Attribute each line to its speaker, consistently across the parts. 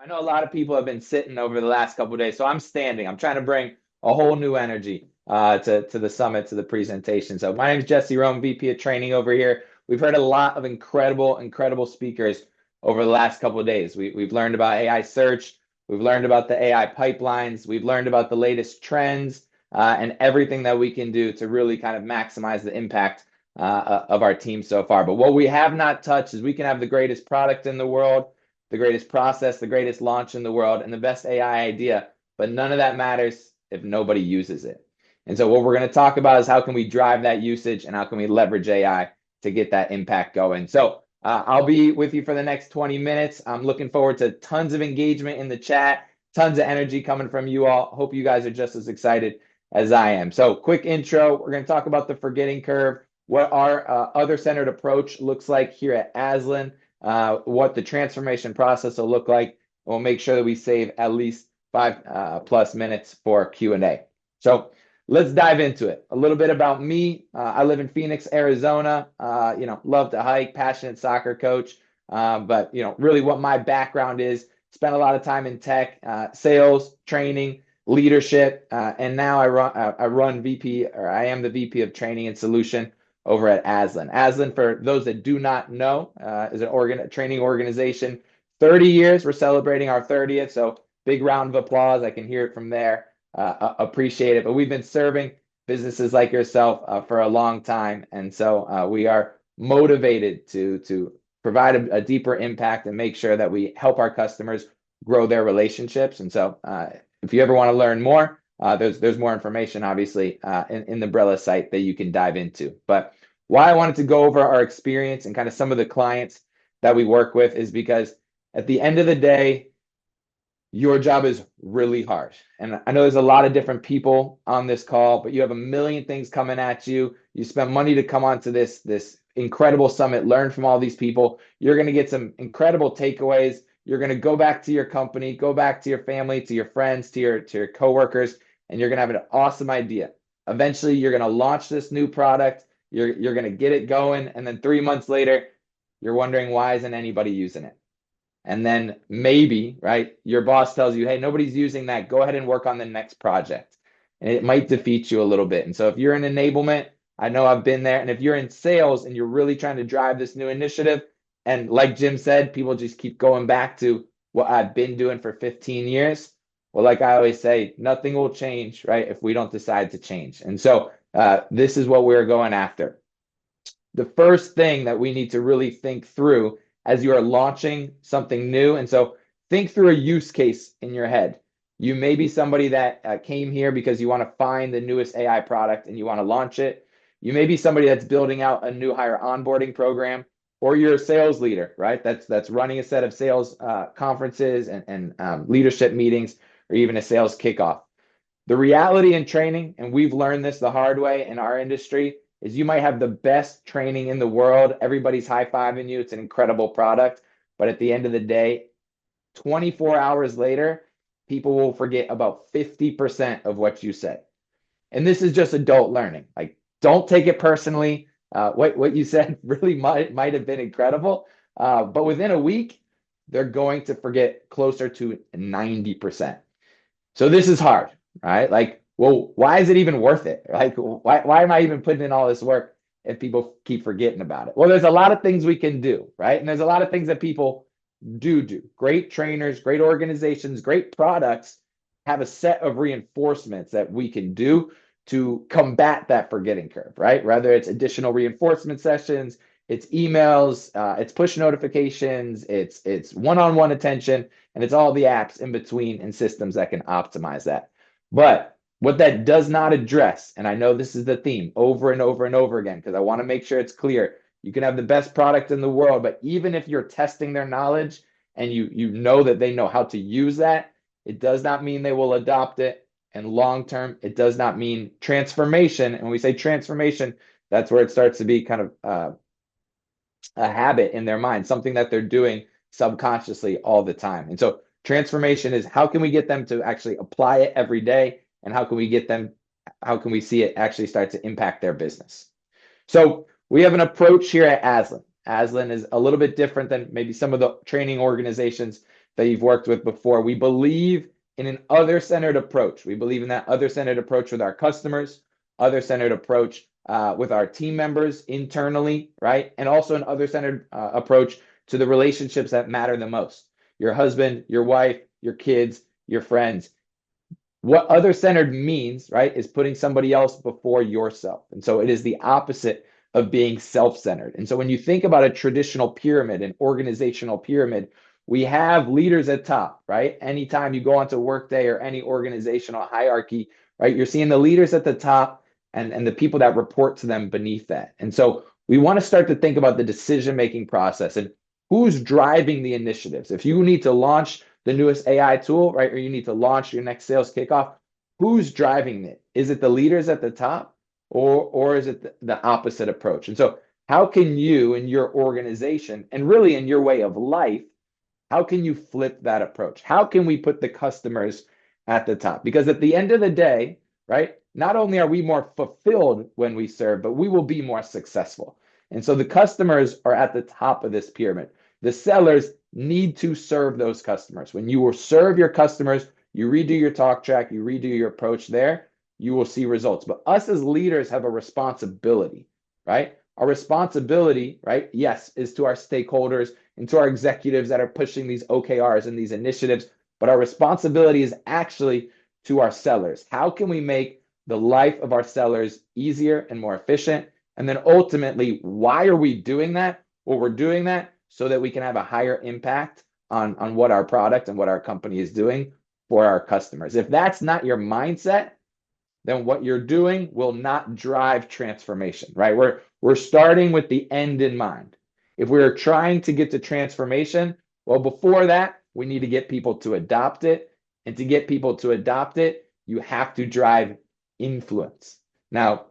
Speaker 1: I know a lot of people have been sitting over the last couple of days, so I'm standing. I'm trying to bring a whole new energy to the summit, to the presentation. So my name is Jesse Rome, VP of Training over here. We've heard a lot of incredible speakers over the last couple of days. We've learned about AI search. We've learned about the AI pipelines. We've learned about the latest trends and everything that we can do to really kind of maximize the impact of our team so far. But what we have not touched is we can have the greatest product in the world, the greatest process, the greatest launch in the world, and the best AI idea, but none of that matters if nobody uses it. And so what we're going to talk about is how can we drive that usage and how can we leverage AI to get that impact going. So I'll be with you for the next 20 minutes. I'm looking forward to tons of engagement in the chat, tons of energy coming from you all. Hope you guys are just as excited as I am. So quick intro, we're going to talk about the forgetting curve, what our other-centered approach looks like here at ASLAN, what the transformation process will look like. We'll make sure that we save at least 5+ minutes for Q&A. So let's dive into it. A little bit about me. I live in Phoenix, Arizona. Love to hike, passionate soccer coach. But really what my background is, spent a lot of time in tech, sales, training, leadership, and now I am the VP of Training and Solution over at ASLAN. ASLAN, for those that do not know, is a training organization. 30 years, we're celebrating our 30th, so big round of applause. I can hear it from there. Appreciate it. But we've been serving businesses like yourself for a long time, and so we are motivated to provide a deeper impact and make sure that we help our customers grow their relationships. And so if you ever want to learn more, there's more information, obviously, in the Brella site that you can dive into. But why I wanted to go over our experience and kind of some of the clients that we work with is because at the end of the day, your job is really hard. And I know there's a lot of different people on this call, but you have a million things coming at you. You spent money to come onto this incredible summit, learn from all these people. You're going to get some incredible takeaways. You're going to go back to your company, go back to your family, to your friends, to your coworkers, and you're going to have an awesome idea. Eventually, you're going to launch this new product. You're going to get it going. And then 3 months later, you're wondering, why isn't anybody using it? And then maybe, right, your boss tells you, hey, nobody's using that. Go ahead and work on the next project. And it might defeat you a little bit. And so if you're in enablement, I know I've been there. And if you're in sales and you're really trying to drive this new initiative, and like Jim said, people just keep going back to what I've been doing for 15 years. Well, like I always say, nothing will change, right, if we don't decide to change. And so this is what we're going after. The first thing that we need to really think through as you are launching something new. And so think through a use case in your head. You may be somebody that came here because you want to find the newest AI product and you want to launch it. You may be somebody that's building out a new hire onboarding program, or you're a sales leader, right? That's running a set of sales conferences and leadership meetings, or even a sales kickoff. The reality in training, and we've learned this the hard way in our industry, is you might have the best training in the world. Everybody's high-fiving you. It's an incredible product. But at the end of the day, 24 hours later, people will forget about 50% of what you said. And this is just adult learning. Like, don't take it personally. What you said really might have been incredible. But within a week, they're going to forget closer to 90%. So this is hard, right? Like, well, why is it even worth it? Like, why am I even putting in all this work if people keep forgetting about it? Well, there's a lot of things we can do, right? And there's a lot of things that people do. Great trainers, great organizations, great products have a set of reinforcements that we can do to combat that forgetting curve, right? Whether it's additional reinforcement sessions, it's emails, it's push notifications, it's one-on-one attention, and it's all the apps in between and systems that can optimize that. But what that does not address, and I know this is the theme over and over and over again, because I want to make sure it's clear. You can have the best product in the world, but even if you're testing their knowledge and you know that they know how to use that, it does not mean they will adopt it. And long term, it does not mean transformation. And when we say transformation, that's where it starts to be kind of a habit in their mind, something that they're doing subconsciously all the time. And so transformation is, how can we get them to actually apply it every day? And how can we see it actually start to impact their business? So we have an approach here at ASLAN. ASLAN is a little bit different than maybe some of the training organizations that you've worked with before. We believe in an other-centered approach. We believe in that other-centered approach with our customers, other-centered approach with our team members internally, right? And also an other-centered approach to the relationships that matter the most. Your husband, your wife, your kids, your friends. What other-centered means, right, is putting somebody else before yourself. And so it is the opposite of being self-centered. And so when you think about a traditional pyramid, an organizational pyramid, we have leaders at top, right? Anytime you go onto Workday or any organizational hierarchy, right, you're seeing the leaders at the top and the people that report to them beneath that. And so we want to start to think about the decision-making process and who's driving the initiatives. If you need to launch the newest AI tool, right, or you need to launch your next sales kickoff, who's driving it? Is it the leaders at the top, or is it the opposite approach? And so how can you in your organization and really in your way of life, how can you flip that approach? How can we put the customers at the top? Because at the end of the day, right, not only are we more fulfilled when we serve, but we will be more successful. And so the customers are at the top of this pyramid. The sellers need to serve those customers. When you will serve your customers, you redo your talk track, you redo your approach there, you will see results. But us as leaders have a responsibility, right? Our responsibility, right, yes, is to our stakeholders and to our executives that are pushing these OKRs and these initiatives. But our responsibility is actually to our sellers. How can we make the life of our sellers easier and more efficient? And then ultimately, why are we doing that? Well, we're doing that so that we can have a higher impact on what our product and what our company is doing for our customers. If that's not your mindset, then what you're doing will not drive transformation, right? We're starting with the end in mind. If we're trying to get to transformation, well, before that, we need to get people to adopt it. And to get people to adopt it, you have to drive influence. Now,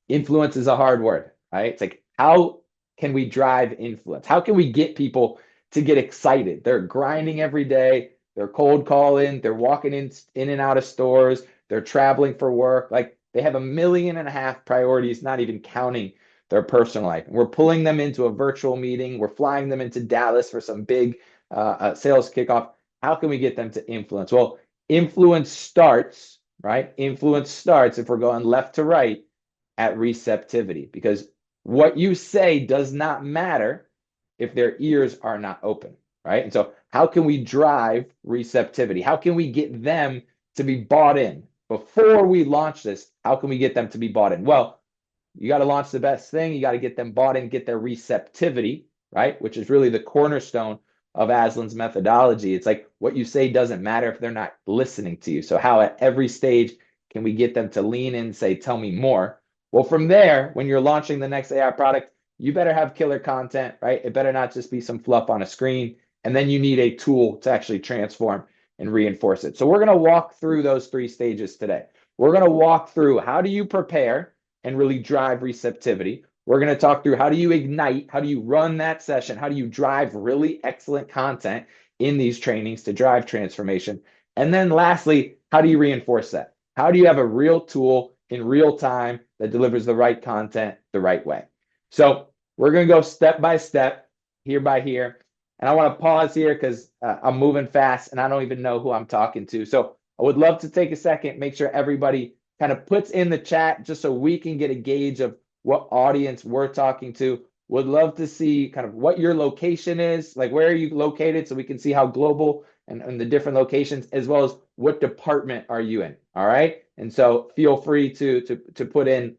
Speaker 1: influence is a hard word, right? It's like, how can we drive influence? How can we get people to get excited? They're grinding every day. They're cold calling. They're walking in and out of stores. They're traveling for work. Like, they have 1.5 million priorities, not even counting their personal life. And we're pulling them into a virtual meeting. We're flying them into Dallas for some big sales kickoff. How can we get them to influence? Well, influence starts, right? Influence starts, if we're going left to right, at receptivity, because what you say does not matter if their ears are not open, right? And so how can we drive receptivity? How can we get them to be bought in? Before we launch this, how can we get them to be bought in? Well, you got to launch the best thing. You got to get them bought in, get their receptivity, right? Which is really the cornerstone of ASLAN's methodology. It's like what you say doesn't matter if they're not listening to you. So how at every stage can we get them to lean in and say, tell me more? Well, from there, when you're launching the next AI product, you better have killer content, right? It better not just be some fluff on a screen. And then you need a tool to actually transform and reinforce it. So we're going to walk through those 3 stages today. We're going to walk through how do you prepare and really drive receptivity. We're going to talk through how do you ignite, how do you run that session, how do you drive really excellent content in these trainings to drive transformation. And then lastly, how do you reinforce that? How do you have a real tool in real time that delivers the right content the right way? So we're going to go step by step, here by here. And I want to pause here because I'm moving fast and I don't even know who I'm talking to. So I would love to take a second, make sure everybody kind of puts in the chat just so we can get a gauge of what audience we're talking to. Would love to see kind of what your location is, like where are you located, so we can see how global and the different locations, as well as what department are you in, all right? And so feel free to put in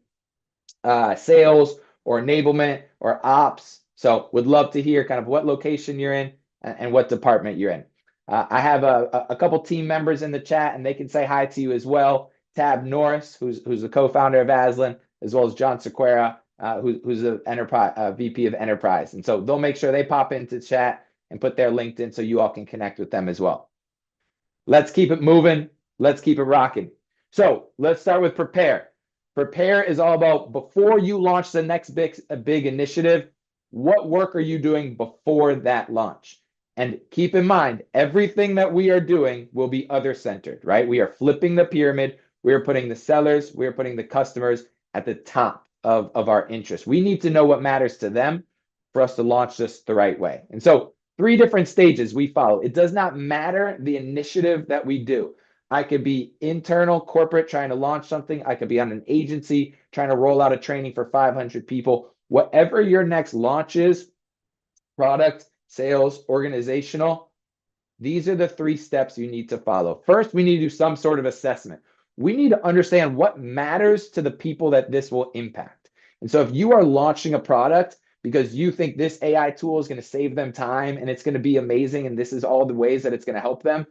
Speaker 1: sales or enablement or ops. So would love to hear kind of what location you're in and what department you're in. I have a couple team members in the chat, and they can say hi to you as well. Tab Norris, who's the co-founder of ASLAN, as well as John Sequeira, who's the VP of Enterprise. And so they'll make sure they pop into chat and put their LinkedIn so you all can connect with them as well. Let's keep it moving. Let's keep it rocking. So let's start with prepare. Prepare is all about before you launch the next big initiative, what work are you doing before that launch? And keep in mind, everything that we are doing will be other-centered, right? We are flipping the pyramid. We are putting the sellers, we are putting the customers at the top of our interest. We need to know what matters to them for us to launch this the right way. And so three different stages we follow. It does not matter the initiative that we do. I could be internal corporate trying to launch something. I could be on an agency trying to roll out a training for 500 people. Whatever your next launch is, product, sales, organizational, these are the three steps you need to follow. First, we need to do some sort of assessment. We need to understand what matters to the people that this will impact. And so if you are launching a product because you think this AI tool is going to save them time and it's going to be amazing and this is all the ways that it's going to help them,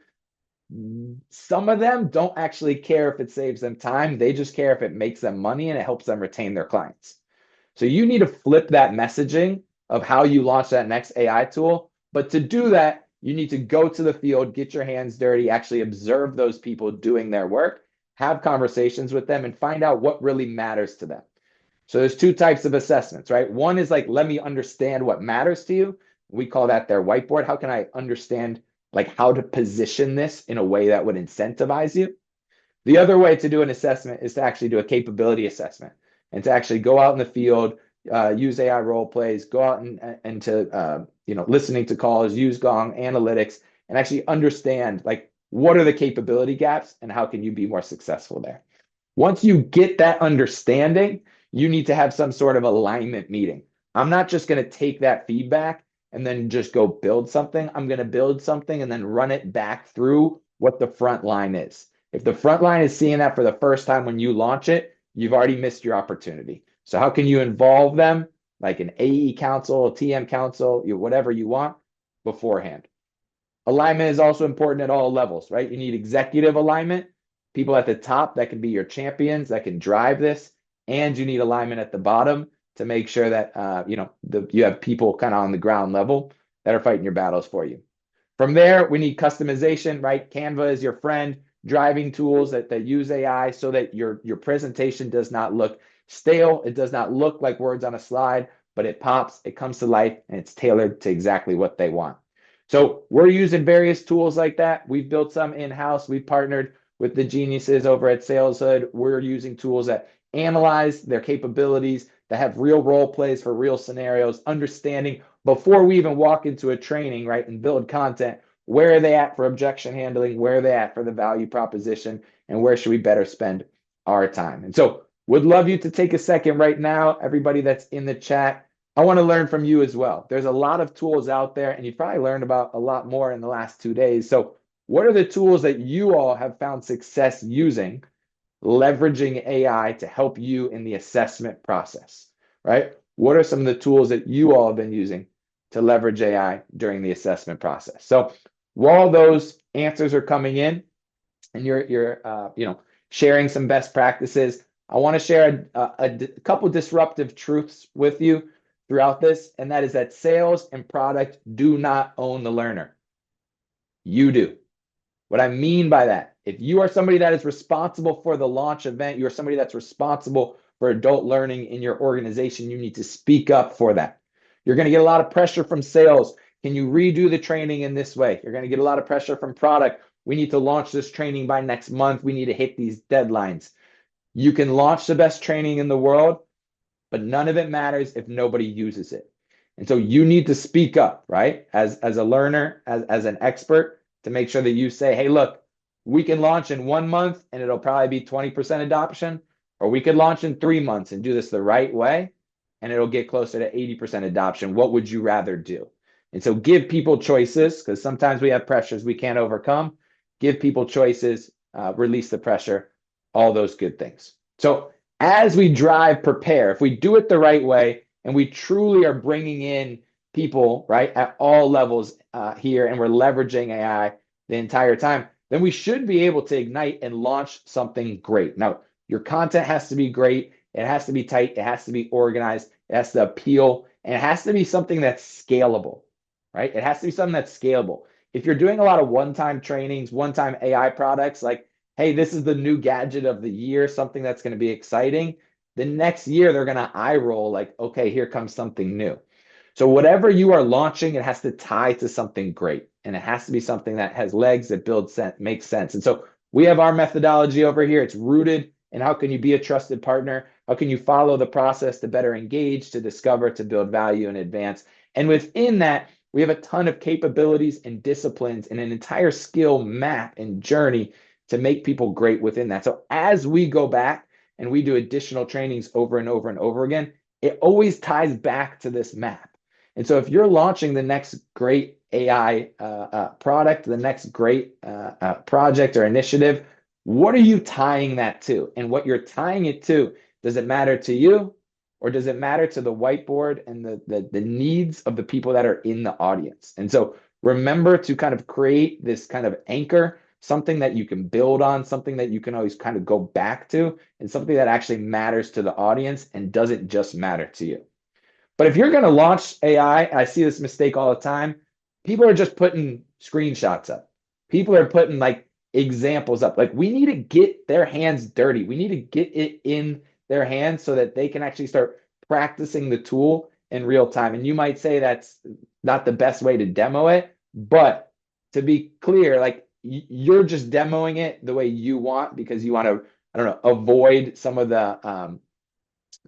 Speaker 1: some of them don't actually care if it saves them time. They just care if it makes them money and it helps them retain their clients. So you need to flip that messaging of how you launch that next AI tool. But to do that, you need to go to the field, get your hands dirty, actually observe those people doing their work, have conversations with them, and find out what really matters to them. So there's two types of assessments, right? One is like, let me understand what matters to you. We call that their whiteboard. How can I understand like how to position this in a way that would incentivize you? The other way to do an assessment is to actually do a capability assessment and to actually go out in the field, use AI role plays, go out and to listening to calls, use Gong analytics, and actually understand like what are the capability gaps and how can you be more successful there. Once you get that understanding, you need to have some sort of alignment meeting. I'm not just going to take that feedback and then just go build something. I'm going to build something and then run it back through what the front line is. If the front line is seeing that for the first time when you launch it, you've already missed your opportunity. So how can you involve them, like an AE council, a TM council, whatever you want beforehand? Alignment is also important at all levels, right? You need executive alignment, people at the top that can be your champions that can drive this, and you need alignment at the bottom to make sure that you have people kind of on the ground level that are fighting your battles for you. From there, we need customization, right? Canva is your friend, driving tools that use AI so that your presentation does not look stale. It does not look like words on a slide, but it pops, it comes to life, and it's tailored to exactly what they want. So we're using various tools like that. We've built some in-house. We've partnered with the geniuses over at SalesHood. We're using tools that analyze their capabilities, that have real role plays for real scenarios, understanding before we even walk into a training, right, and build content, where are they at for objection handling? Where are they at for the value proposition? And where should we better spend our time? And so would love you to take a second right now, everybody that's in the chat. I want to learn from you as well. There's a lot of tools out there, and you've probably learned about a lot more in the last 2 days. So what are the tools that you all have found success using, leveraging AI to help you in the assessment process, right? What are some of the tools that you all have been using to leverage AI during the assessment process? So while those answers are coming in and you're sharing some best practices, I want to share a couple disruptive truths with you throughout this, and that is that sales and product do not own the learner. You do. What I mean by that, if you are somebody that is responsible for the launch event, you're somebody that's responsible for adult learning in your organization, you need to speak up for that. You're going to get a lot of pressure from sales. Can you redo the training in this way? You're going to get a lot of pressure from product. We need to launch this training by next month. We need to hit these deadlines. You can launch the best training in the world, but none of it matters if nobody uses it. And so you need to speak up, right? As a learner, as an expert, to make sure that you say, hey, look, we can launch in 1 month and it'll probably be 20% adoption, or we could launch in 3 months and do this the right way and it'll get closer to 80% adoption. What would you rather do? And so give people choices, because sometimes we have pressures we can't overcome. Give people choices, release the pressure, all those good things. So as we drive, prepare, if we do it the right way and we truly are bringing in people, right, at all levels here, and we're leveraging AI the entire time, then we should be able to ignite and launch something great. Now, your content has to be great. It has to be tight. It has to be organized. It has to appeal. And it has to be something that's scalable, right? It has to be something that's scalable. If you're doing a lot of one-time trainings, one-time AI products, like, hey, this is the new gadget of the year, something that's going to be exciting, the next year they're going to eye roll like, okay, here comes something new. So whatever you are launching, it has to tie to something great. And it has to be something that has legs, that builds sense, makes sense. And so we have our methodology over here. It's rooted in how can you be a trusted partner? How can you follow the process to better engage, to discover, to build value and advance? And within that, We have a ton of capabilities and disciplines and an entire skill map and journey to make people great within that. So as we go back and we do additional trainings over and over and over again, it always ties back to this map. And so if you're launching the next great AI product, the next great project or initiative, what are you tying that to? And what you're tying it to, does it matter to you? Or does it matter to the whiteboard and the needs of the people that are in the audience? And so remember to kind of create this kind of anchor, something that you can build on, something that you can always kind of go back to, and something that actually matters to the audience and doesn't just matter to you. But if you're going to launch AI, I see this mistake all the time. People are just putting screenshots up. People are putting like examples up. Like we need to get their hands dirty. We need to get it in their hands so that they can actually start practicing the tool in real time. And you might say that's not the best way to demo it, but to be clear, like you're just demoing it the way you want because you want to, I don't know, avoid some of the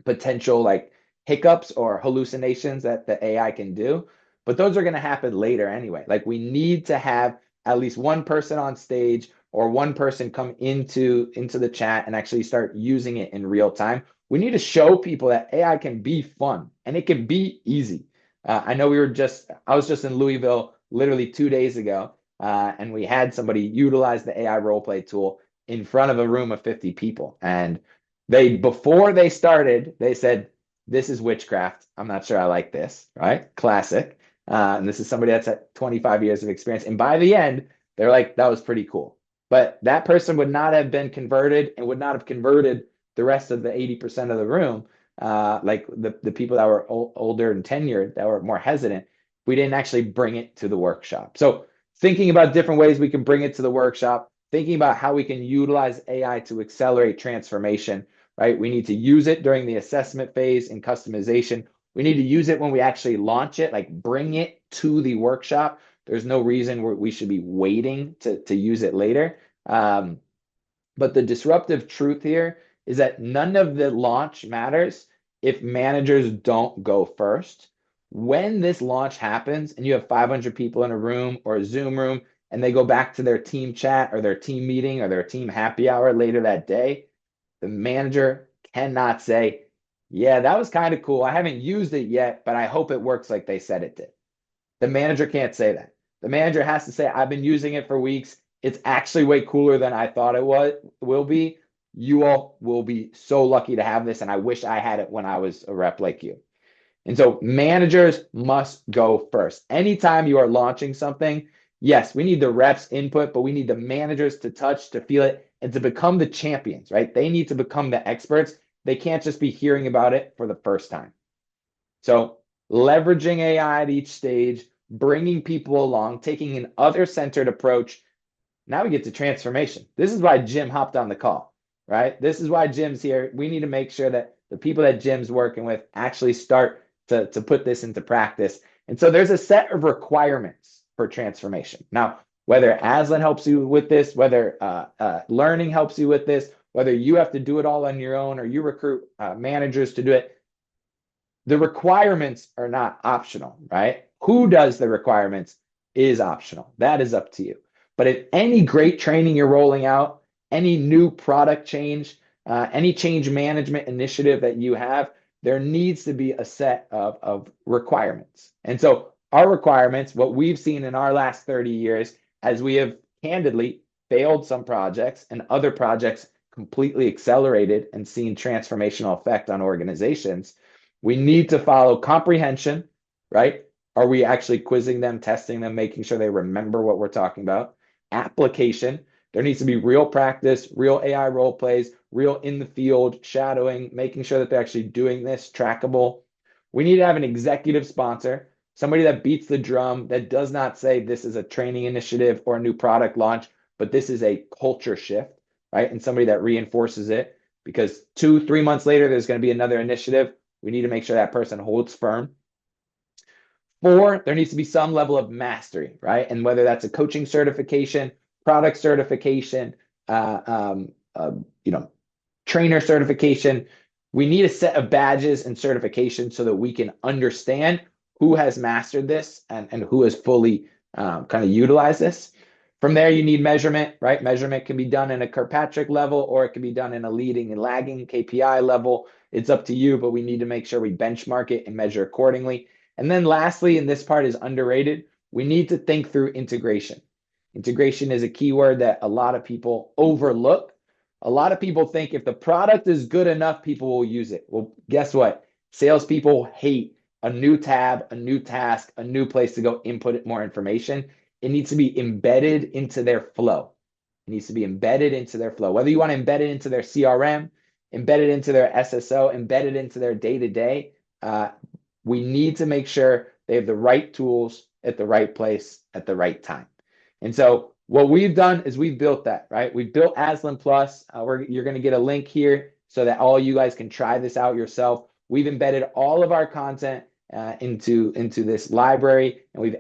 Speaker 1: potential like hiccups or hallucinations that the AI can do. But those are going to happen later anyway. Like we need to have at least one person on stage or one person come into the chat and actually start using it in real time. We need to show people that AI can be fun and it can be easy. I know I was just in Louisville literally 2 days ago, and we had somebody utilize the AI roleplay tool in front of a room of 50 people. And before they started, they said, this is witchcraft. I'm not sure I like this, right? Classic. And this is somebody that's at 25 years of experience. And by the end, they're like, that was pretty cool. But that person would not have been converted and would not have converted the rest of the 80% of the room, like the people that were older and tenured, that were more hesitant. We didn't actually bring it to the workshop. So thinking about different ways we can bring it to the workshop, thinking about how we can utilize AI to accelerate transformation, right? We need to use it during the assessment phase and customization. We need to use it when we actually launch it, like bring it to the workshop. There's no reason we should be waiting to use it later. But the disruptive truth here is that none of the launch matters if managers don't go first. When this launch happens and you have 500 people in a room or a Zoom room and they go back to their team chat or their team meeting or their team happy hour later that day, the manager cannot say, yeah, that was kind of cool. I haven't used it yet, but I hope it works like they said it did. The manager can't say that. The manager has to say, I've been using it for weeks. It's actually way cooler than I thought it will be. You all will be so lucky to have this, and I wish I had it when I was a rep like you. And so managers must go first. Anytime you are launching something, yes, we need the reps input, but we need the managers to touch, to feel it, and to become the champions, right? They need to become the experts. They can't just be hearing about it for the first time. So leveraging AI at each stage, bringing people along, taking an other-centered approach. Now we get to transformation. This is why Jim hopped on the call, right? This is why Jim's here. We need to make sure that the people that Jim's working with actually start to put this into practice. And so there's a set of requirements for transformation. Now, whether ASLAN helps you with this, whether learning helps you with this, whether you have to do it all on your own or you recruit managers to do it, the requirements are not optional, right? Who does the requirements is optional. That is up to you. But if any great training you're rolling out, any new product change, any change management initiative that you have, there needs to be a set of requirements. And so our requirements, what we've seen in our last 30 years, as we have candidly failed some projects and other projects completely accelerated and seen transformational effect on organizations, we need to follow comprehension, right? Are we actually quizzing them, testing them, making sure they remember what we're talking about? Application. There needs to be real practice, real AI role plays, real in the field shadowing, making sure that they're actually doing this, trackable. We need to have an executive sponsor, somebody that beats the drum, that does not say this is a training initiative or a new product launch, but this is a culture shift, right? And somebody that reinforces it, because 2-3 months later, there's going to be another initiative. We need to make sure that person holds firm. 4, there needs to be some level of mastery, right? And whether that's a coaching certification, product certification, trainer certification, we need a set of badges and certifications so that we can understand who has mastered this and who has fully kind of utilized this. From there, you need measurement, right? Measurement can be done in a Kirkpatrick level, or it can be done in a leading and lagging KPI level. It's up to you, but we need to make sure we benchmark it and measure accordingly. And then lastly, and this part is underrated, we need to think through integration. Integration is a keyword that a lot of people overlook. A lot of people think if the product is good enough, people will use it. Well, guess what? Salespeople hate a new tab, a new task, a new place to go input more information. It needs to be embedded into their flow. It needs to be embedded into their flow. Whether you want to embed it into their CRM, embed it into their SSO, embed it into their day-to-day, we need to make sure they have the right tools at the right place at the right time. And so what we've done is we've built that, right? We've built ASLAN Plus. You're going to get a link here so that all you guys can try this out yourself. We've embedded all of our content into this library, and we've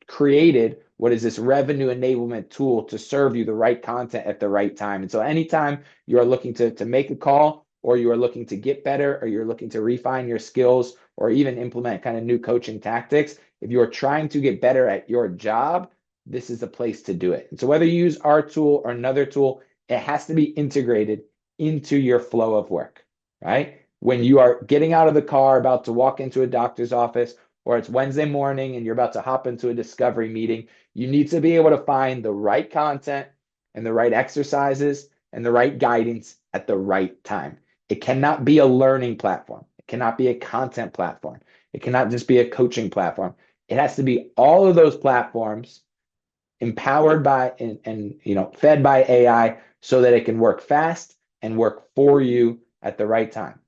Speaker 1: created what is this revenue enablement tool to serve you the right content at the right time. And so anytime you are looking to make a call, or you are looking to get better, or you're looking to refine your skills, or even implement kind of new coaching tactics, if you are trying to get better at your job, this is the place to do it. And so whether you use our tool or another tool, it has to be integrated into your flow of work, right? When you are getting out of the car, about to walk into a doctor's office, or it's Wednesday morning and you're about to hop into a discovery meeting, you need to be able to find the right content and the right exercises and the right guidance at the right time. It cannot be a learning platform. It cannot be a content platform. It cannot just be a coaching platform. It has to be all of those platforms empowered by and fed by AI so that it can work fast and work for you at the right time.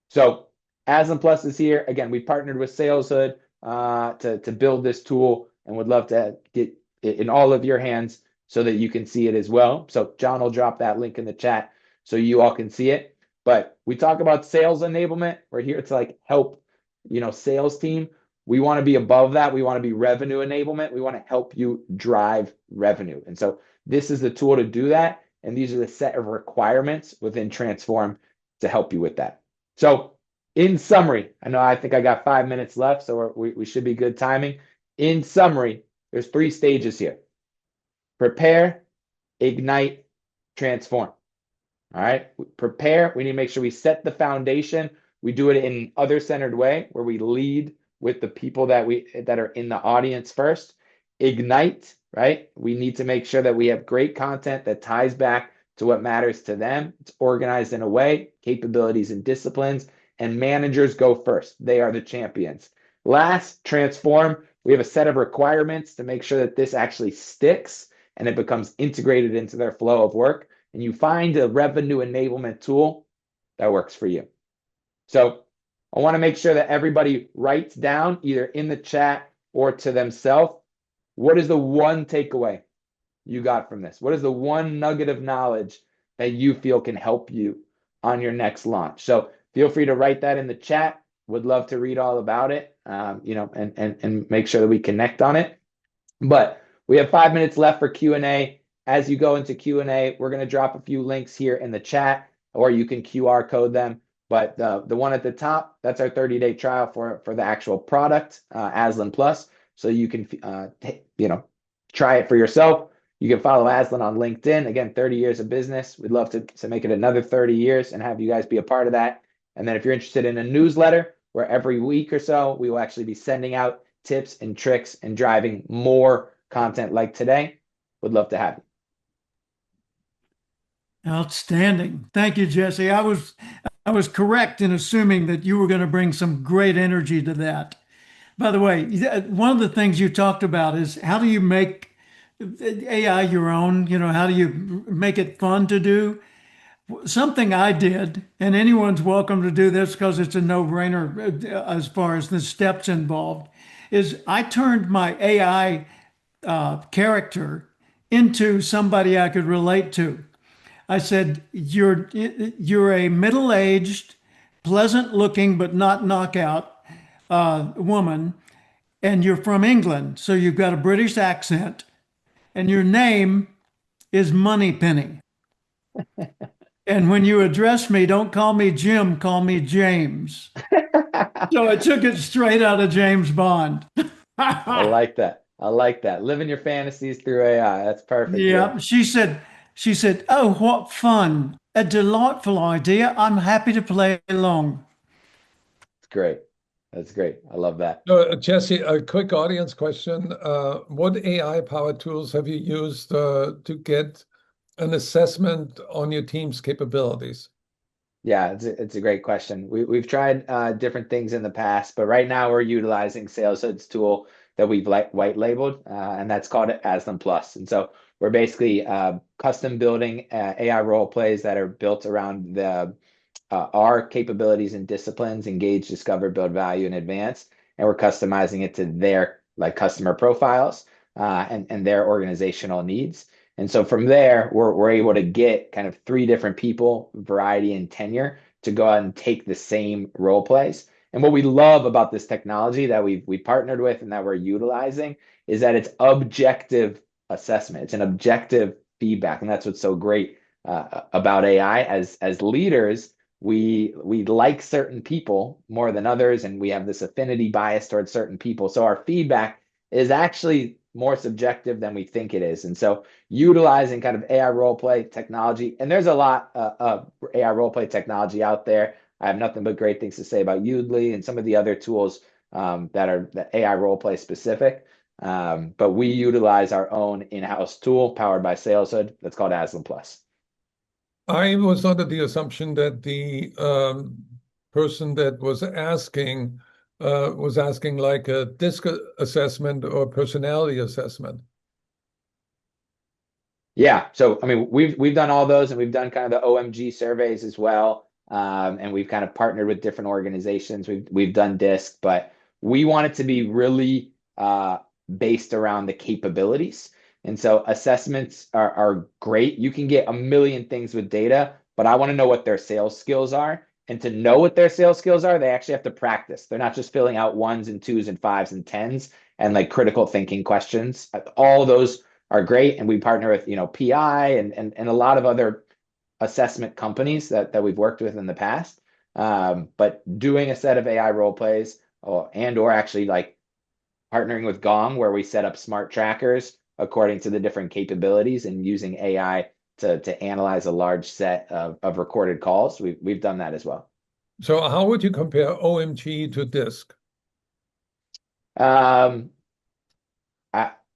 Speaker 1: So ASLAN Plus is here. Again, we partnered with SalesHood to build this tool, and would love to get it in all of your hands so that you can see it as well. So John will drop that link in the chat so you all can see it. But we talk about sales enablement. We're here to like help, sales team. We want to be above that. We want to be revenue enablement. We want to help you drive revenue. And so this is the tool to do that. And these are the set of requirements within Transform to help you with that. So in summary, I think I got 5 minutes left, so we should be good timing. In summary, there's 3 stages here: prepare, ignite, transform. All right, prepare. We need to make sure we set the foundation. We do it in an other-centered way where we lead with the people that are in the audience first. Ignite, right? We need to make sure that we have great content that ties back to what matters to them. It's organized in a way, capabilities and disciplines, and managers go first. They are the champions. Last, transform. We have a set of requirements to make sure that this actually sticks and it becomes integrated into their flow of work. And you find a revenue enablement tool that works for you. So I want to make sure that everybody writes down either in the chat or to themselves, what is the one takeaway you got from this? What is the one nugget of knowledge that you feel can help you on your next launch? So feel free to write that in the chat. Would love to read all about it, and make sure that we connect on it. But we have 5 minutes left for Q&A. As you go into Q&A, we're going to drop a few links here in the chat, or you can QR code them. But the one at the top, that's our 30-day trial for the actual product, ASLAN Plus. So you can, try it for yourself. You can follow ASLAN on LinkedIn. Again, 30 years of business. We'd love to make it another 30 years and have you guys be a part of that. And then if you're interested in a newsletter, where every week or so, we will actually be sending out tips and tricks and driving more content like today. Would love to have you.
Speaker 2: Outstanding. Thank you, Jesse. I was correct in assuming that you were going to bring some great energy to that. By the way, one of the things you talked about is how do you make AI your own? How do you make it fun to do? Something I did, and anyone's welcome to do this because it's a no-brainer as far as the steps involved, is I turned my AI character into somebody I could relate to. I said, you're a middle-aged, pleasant-looking but not knockout woman, and you're from England, so you've got a British accent, and your name is Moneypenny. And when you address me, don't call me Jim, call me James. So I took it straight out of James Bond.
Speaker 1: I like that. I like that. Living your fantasies through AI. That's perfect, Jim.
Speaker 2: Yeah, she said, "Oh, what fun. A delightful idea. I'm happy to play along."
Speaker 1: It's great. That's great. I love that.
Speaker 3: Jesse, a quick audience question. What AI-powered tools have you used to get an assessment on your team's capabilities?
Speaker 1: Yeah, it's a great question. We've tried different things in the past, but right now we're utilizing SalesHood's tool that we've white labeled, and that's called ASLAN Plus. And so we're basically custom building AI role plays that are built around the our capabilities and disciplines: engage, discover, build value, and advance. And we're customizing it to their like customer profiles and their organizational needs. And so from there, we're able to get kind of three different people, variety and tenure, to go out and take the same role plays. And what we love about this technology that we partnered with and that we're utilizing is that it's objective assessment. It's an objective feedback, and that's what's so great about AI. As leaders, we like certain people more than others, and we have this affinity bias towards certain people. So our feedback is actually more subjective than we think it is. And so utilizing kind of AI role play technology, and there's a lot of AI role play technology out there. I have nothing but great things to say about Udly and some of the other tools that are the AI role play specific. But we utilize our own in-house tool powered by SalesHood that's called Aslan Plus.
Speaker 3: I was under the assumption that the person that was asking like a DISC assessment or personality assessment.
Speaker 1: Yeah, so I mean, we've done all those, and we've done kind of the OMG surveys as well, and we've kind of partnered with different organizations. We've done DISC, but we want it to be really based around the capabilities. And so assessments are great. You can get a million things with data, but I want to know what their sales skills are. And to know what their sales skills are, they actually have to practice. They're not just filling out ones and twos and fives and tens and like critical thinking questions. All those are great, and we partner with PI and a lot of other assessment companies that we've worked with in the past. But doing a set of AI role plays or actually like partnering with Gong, where we set up smart trackers according to the different capabilities and using AI to analyze a large set of recorded calls. We've done that as well.
Speaker 3: So how would you compare OMG to DISC?
Speaker 1: Um,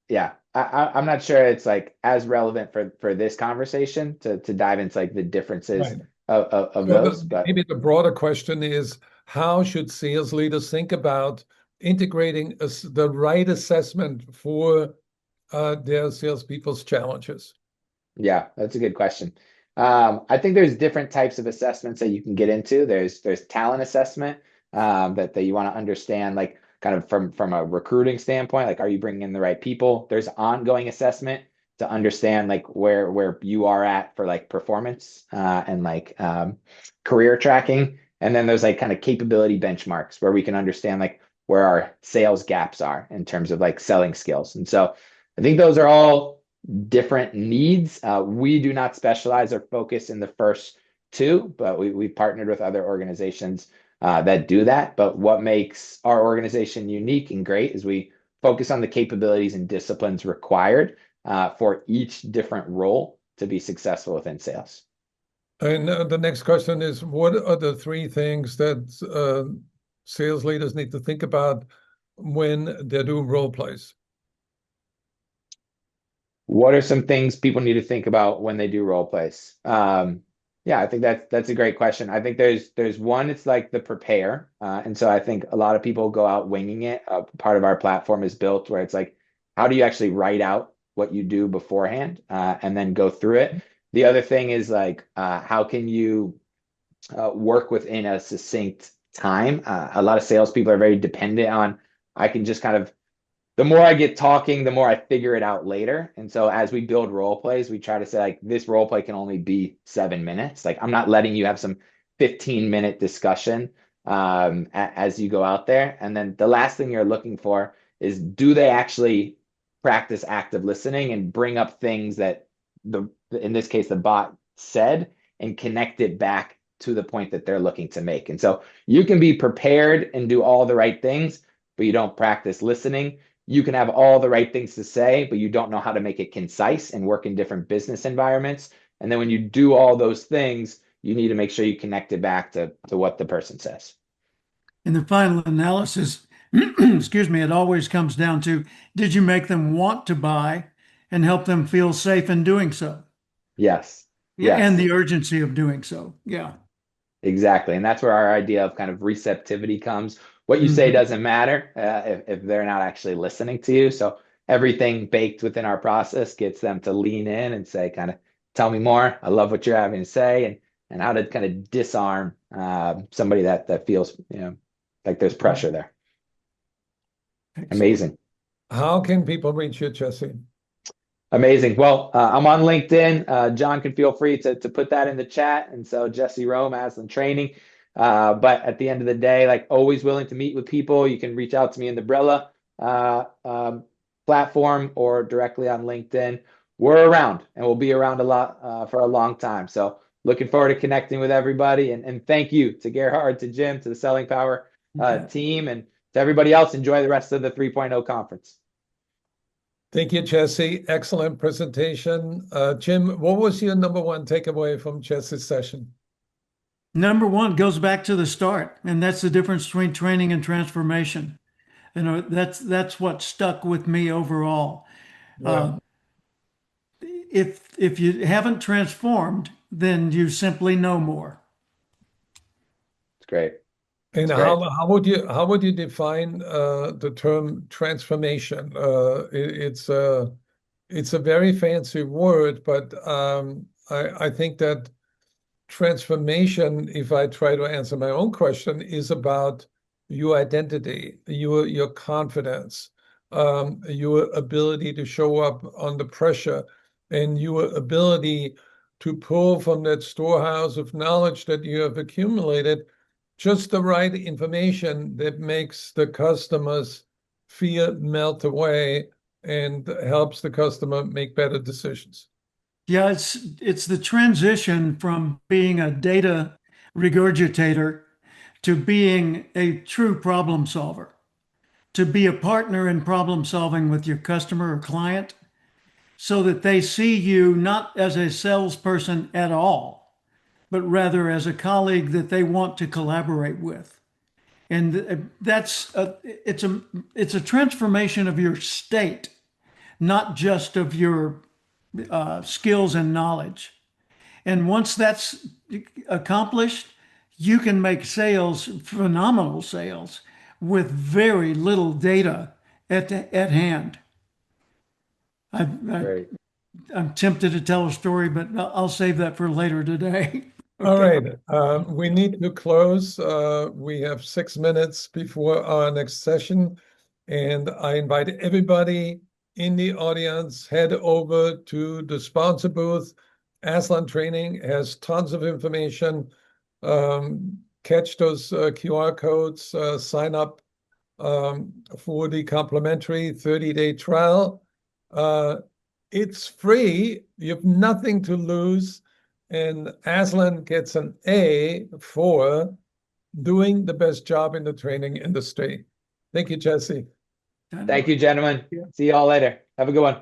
Speaker 1: yeah, I'm not sure it's like as relevant for this conversation to dive into like the differences
Speaker 3: Right.
Speaker 1: of
Speaker 3: So
Speaker 1: those, but
Speaker 3: maybe the broader question is, how should sales leaders think about integrating the right assessment for their salespeople's challenges?
Speaker 1: yeah, that's a good question. I think there's different types of assessments that you can get into. There's talent assessment that you want to understand, like kind of from a recruiting standpoint, like are you bringing in the right people? There's ongoing assessment to understand like where you are at for like performance and like career tracking. And then there's like kind of capability benchmarks where we can understand like where our sales gaps are in terms of like selling skills. And so I think those are all different needs. We do not specialize or focus in the first two, but we've partnered with other organizations that do that. But what makes our organization unique and great is we focus on the capabilities and disciplines required for each different role to be successful within sales.
Speaker 3: And the next question is, what are the three things that sales leaders need to think about when they're doing role plays?
Speaker 1: What are some things people need to think about when they do role plays? Yeah, I think that's a great question. I think there's one, it's like the prepare. And so I think a lot of people go out winging it. Part of our platform is built where it's like, how do you actually write out what you do beforehand and then go through it? The other thing is like, how can you work within a succinct time? A lot of salespeople are very dependent on, I can just kind of the more I get talking, the more I figure it out later. And so as we build role plays, we try to say like this role play can only be 7 minutes. Like I'm not letting you have some 15-minute discussion as you go out there. And then the last thing you're looking for is, do they actually practice active listening and bring up things that in this case the bot said and connect it back to the point that they're looking to make. And so you can be prepared and do all the right things, but you don't practice listening. You can have all the right things to say, but you don't know how to make it concise and work in different business environments. And then when you do all those things, you need to make sure you connect it back to what the person says.
Speaker 2: In the final analysis, excuse me, it always comes down to, did you make them want to buy and help them feel safe in doing so?
Speaker 1: Yes.
Speaker 2: Yeah, and
Speaker 1: Yes.
Speaker 2: the urgency of doing so. Yeah.
Speaker 1: Exactly. And that's where our idea of kind of receptivity comes. What you say
Speaker 2: Mhm.
Speaker 1: doesn't matter if they're not actually listening to you. So everything baked within our process gets them to lean in and say, kind of, tell me more. I love what you're having to say, and how to kind of disarm somebody that feels, like there's pressure there.
Speaker 2: Excellent.
Speaker 1: Amazing.
Speaker 3: How can people reach you, Jesse?
Speaker 1: Amazing. Well, I'm on LinkedIn. John can feel free to put that in the chat. And so Jesse Rome, ASLAN Training. But at the end of the day, like always willing to meet with people. You can reach out to me in the Brella platform or directly on LinkedIn. We're around and we'll be around a lot for a long time. So looking forward to connecting with everybody. And thank you to Gerhard, to Jim, to the Selling Power
Speaker 2: Yeah.
Speaker 1: team, and to everybody else. Enjoy the rest of the 3.0 conference.
Speaker 3: Thank you, Jesse. Excellent presentation. Jim, what was your number one takeaway from Jesse's session?
Speaker 2: Number one goes back to the start, and that's the difference between training and transformation. That's what stuck with me overall.
Speaker 3: Yeah.
Speaker 2: If you haven't transformed, then you simply know more.
Speaker 1: It's great.
Speaker 3: And
Speaker 1: It's great.
Speaker 3: how would you define the term transformation? It's a very fancy word, but I think that transformation, if I try to answer my own question, is about your identity, your confidence, your ability to show up under pressure, and your ability to pull from that storehouse of knowledge that you have accumulated just the right information that makes the customer's fear melt away and helps the customer make better decisions.
Speaker 2: Yeah, it's the transition from being a data regurgitator to being a true problem solver, to be a partner in problem solving with your customer or client so that they see you not as a salesperson at all, but rather as a colleague that they want to collaborate with. And it's a transformation of your state, not just of your skills and knowledge. And once that's accomplished, you can make sales, phenomenal sales, with very little data at hand. I, I,
Speaker 1: Great.
Speaker 2: I'm tempted to tell a story, but I'll save that for later today.
Speaker 3: All
Speaker 2: Okay.
Speaker 3: right, we need to close. We have 6 minutes before our next session, and I invite everybody in the audience, head over to the sponsor booth. ASLAN Training has tons of information. Catch those QR codes, sign up for the complimentary 30-day trial. It's free. You have nothing to lose. And ASLAN gets an A for doing the best job in the training industry. Thank you, Jesse.
Speaker 1: Thank you, gentlemen. See you all later. Have a good one.